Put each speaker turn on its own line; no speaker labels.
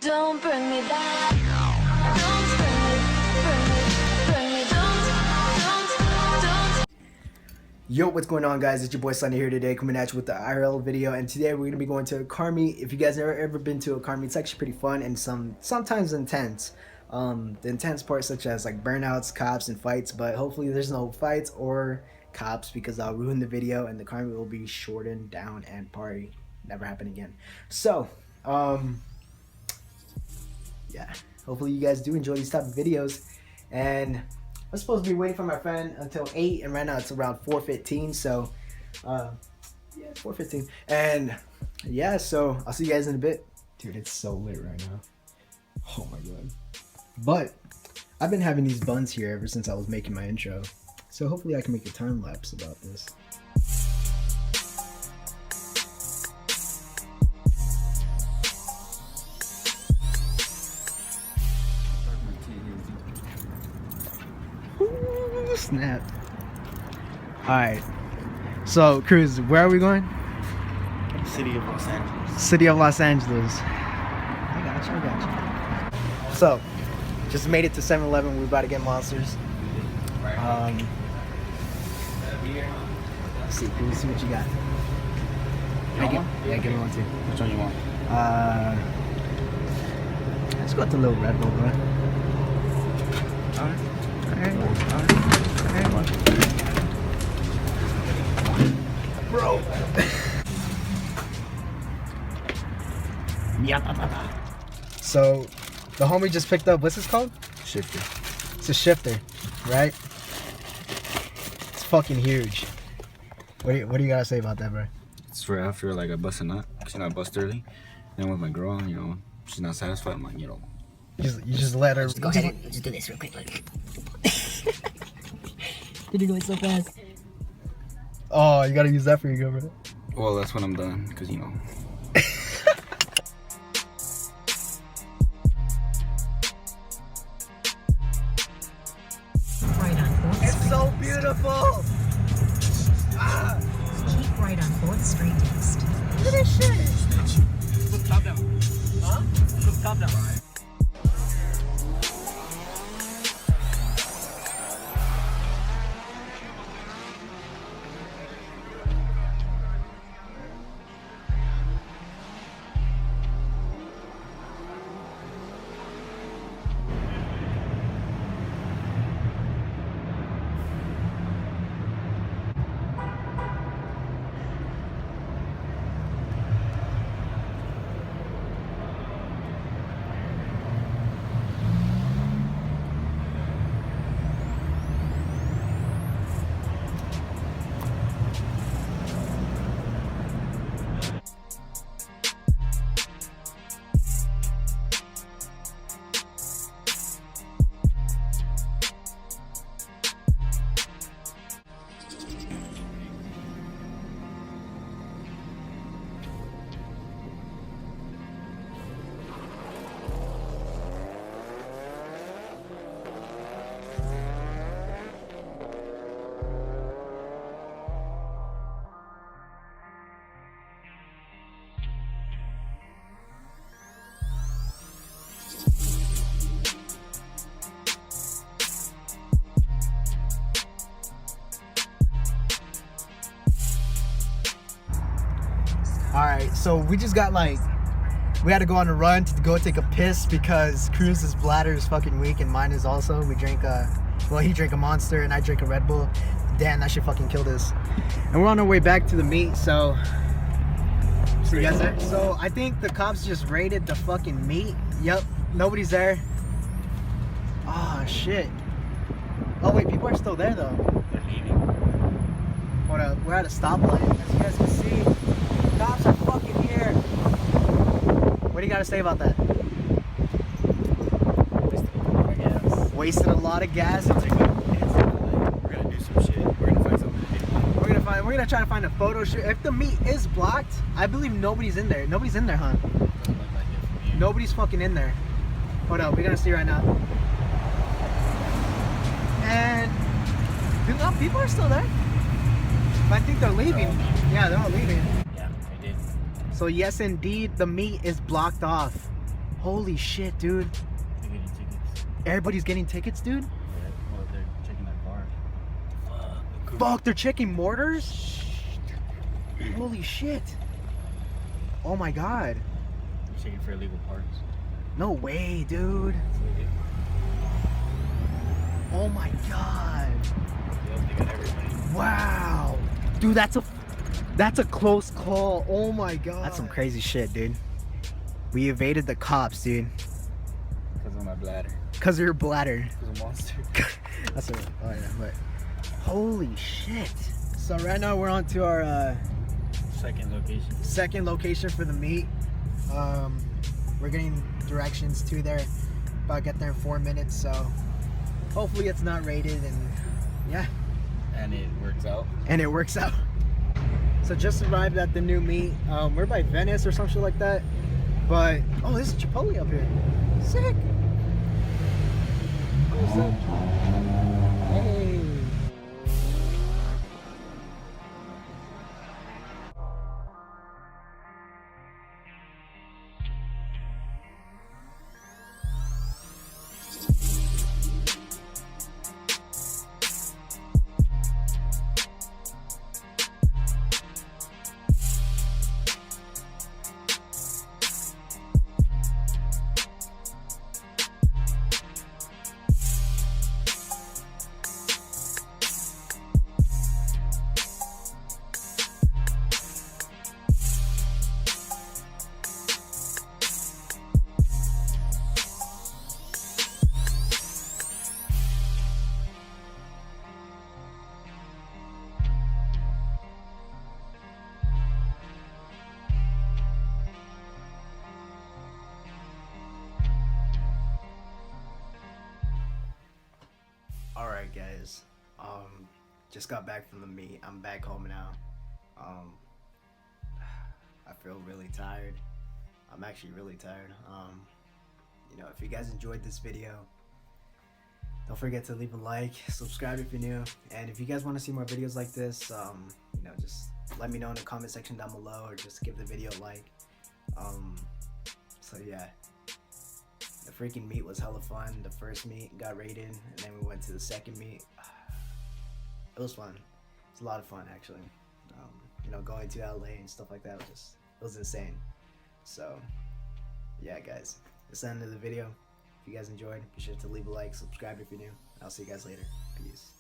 Don't bring me down. Don't bring me, don't.
Yo, what's going on, guys? It's your boy Sunny here today, coming at you with the IRL video. And today we're gonna be going to a car meet. If you guys have ever been to a car meet, it's actually pretty fun and sometimes intense. The intense parts such as like burnouts, cops, and fights. But hopefully there's no fights or cops because I'll ruin the video and the car meet will be shortened down and party never happen again. So yeah, hopefully you guys do enjoy these type of videos. And I'm supposed to be waiting for my friend until 8, and right now it's around 4:15. So yeah, it's 4:15. And yeah, so I'll see you guys in a bit. Dude, it's so lit right now. Oh my god. But I've been having these buns here ever since I was making my intro, so hopefully I can make a time lapse about this. Ooh, snap. Alright, so Cruz, where are we going?
City of Los Angeles.
City of Los Angeles. I got you. So, just made it to 7-Eleven. We're about to get monsters. Let's see, can we see what you got? Yeah, give me one too.
Which one you want?
Let's go with the little Red Bull, bro.
Alright.
Bro. So, the homie just picked up, what's this called?
Shifter.
It's a shifter, right? It's fucking huge. What do you gotta say about that, bro?
It's for after like I bust a nut. Cause I bust early. Then with my girl, you know, she's not satisfied. I'm like, you know.
You just let her.
Go ahead and just do this real quick. Like. Did you go so fast?
Oh, you gotta use that for your girlfriend.
Well, that's when I'm done. Cause you know.
Right on 4th Street.
It's so beautiful.
Keep right on 4th Street East.
Look at this shit.
Put the top down.
Huh?
Put the top down.
Alright, so we just got we had to go on a run to go take a piss because Cruz's bladder is fucking weak and mine is also. We drank he drank a Monster and I drank a Red Bull. Damn, that shit fucking killed us. And we're on our way back to the meet, so see you guys there. So I think the cops just raided the fucking meet. Yep, nobody's there. Oh shit. Oh wait, people are still there though.
They're leaving.
Hold up, we're at a stoplight, as you guys can see. Cops are fucking here. What do you gotta say about that? Wasted a lot of gas.
We're gonna do some shit. We're gonna find something to do.
We're gonna try to find a photo shoot. If the meet is blocked, I believe nobody's in there. Nobody's in there, huh? Nobody's fucking in there. Hold up, we're gonna see right now. And people are still there. But I think they're leaving. Yeah, they're all leaving.
Yeah, they did.
So yes, indeed, the meet is blocked off. Holy shit, dude.
They're getting tickets.
Everybody's getting tickets, dude?
Well, they're checking that car.
Fuck, they're checking mortars? Holy shit. Oh my god.
They're checking for illegal parts.
No way, dude. Oh my god.
They got everybody.
Wow. Dude, that's a close call. Oh my god. That's some crazy shit, dude. We evaded the cops, dude.
Because of my bladder.
Cause of your bladder.
Because of monster.
That's what. Oh yeah, but holy shit. So right now we're on to our
Second location.
for the meet. We're getting directions to there. About to get there in 4 minutes, so hopefully it's not rated and yeah.
And it works out.
And it works out. So just arrived at the new meet. We're by Venice or some shit like that. But oh, this is Chipotle up here. Sick. What's up? Hey. Alright guys, just got back from the meet. I'm back home now. I feel really tired. I'm actually really tired. You know, if you guys enjoyed this video, don't forget to leave a like, subscribe if you're new, and if you guys want to see more videos like this, you know, just let me know in the comment section down below, or just give the video a like. So yeah. The freaking meet was hella fun. The first meet got rated, and then we went to the second meet. It was fun. It was a lot of fun, actually. You know, going to LA and stuff like that was insane. So, yeah, guys, that's the end of the video. If you guys enjoyed, be sure to leave a like, subscribe if you're new. I'll see you guys later. Peace.